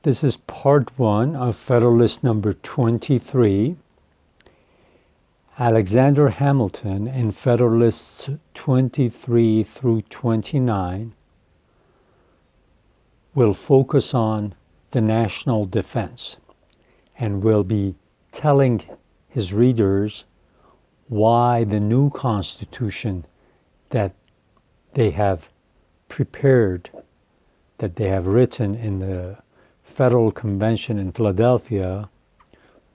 This is part 1 of Federalist number 23. Alexander Hamilton in Federalists 23 through 29 will focus on the national defense and will be telling his readers why the new Constitution that they have prepared, that they have written in the Federal Convention in Philadelphia,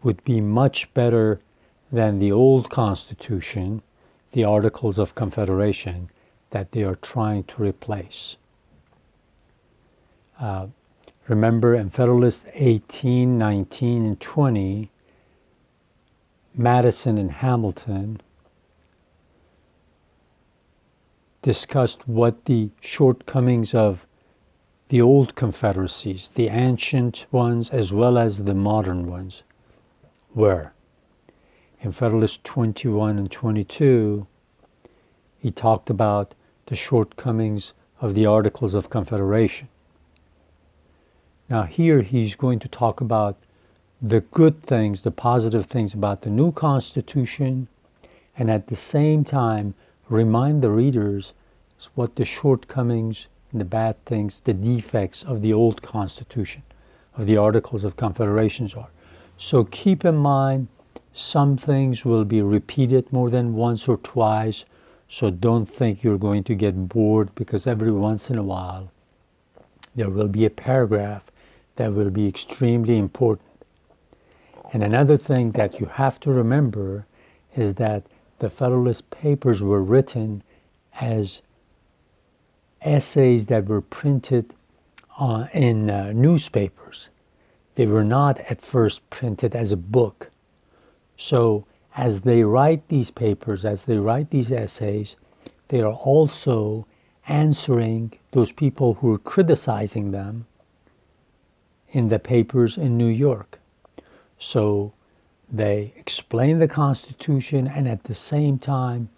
would be much better than the old Constitution, the Articles of Confederation, that they are trying to replace. Remember, in Federalist 18, 19, and 20, Madison and Hamilton discussed what the shortcomings of the old confederacies, the ancient ones as well as the modern ones, were. In Federalist 21 and 22, he talked about the shortcomings of the Articles of Confederation. Now here he's going to talk about the good things, the positive things about the new Constitution, and at the same time remind the readers what the shortcomings, the bad things, the defects of the old Constitution, of the Articles of Confederation are. So keep in mind, some things will be repeated more than once or twice, so don't think you're going to get bored, because every once in a while there will be a paragraph that will be extremely important. And another thing that you have to remember is that the Federalist Papers were written as essays that were printed in newspapers. They were not at first printed as a book. So as they write these papers, as they write these essays, they are also answering those people who are criticizing them in the papers in New York. So they explain the Constitution, and at the same time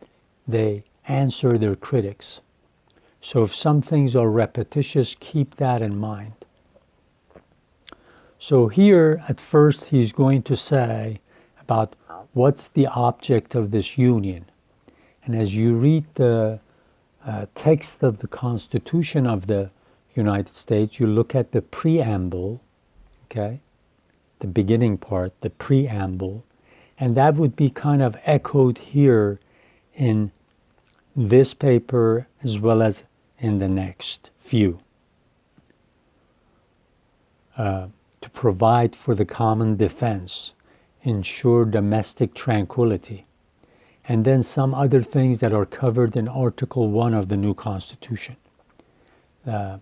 they answer their critics. So if some things are repetitious, keep that in mind. So here at first he's going to say about what's the object of this union. And as you read the text of the Constitution of the United States, you look at the preamble, okay? The beginning part, the preamble, and that would be kind of echoed here in this paper as well as in the next few. To provide for the common defense, ensure domestic tranquility, and then some other things that are covered in Article 1 of the new Constitution.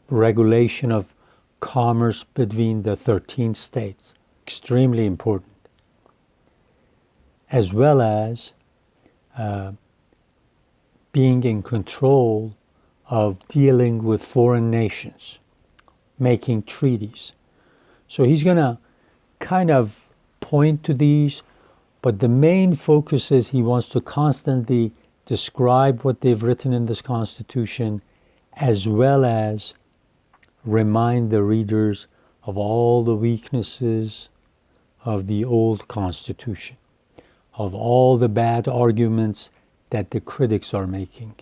Regulation of commerce between the 13 states, extremely important, as well as being in control of dealing with foreign nations, making treaties. So he's going to kind of point to these, but the main focus is he wants to constantly describe what they've written in this Constitution, as well as remind the readers of all the weaknesses of the old Constitution, of all the bad arguments that the critics are making,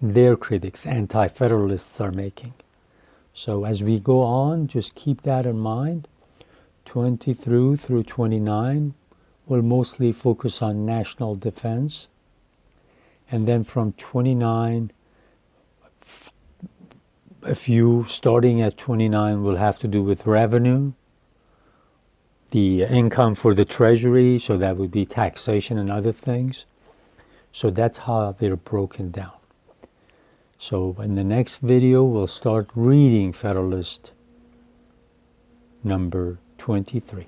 their critics, anti-federalists, are making. So as we go on, just keep that in mind. 20 through 29 will mostly focus on national defense. And then from 29, a few starting at 29 will have to do with revenue, the income for the Treasury, so that would be taxation and other things. So that's how they're broken down. So in the next video, we'll start reading Federalist number 23.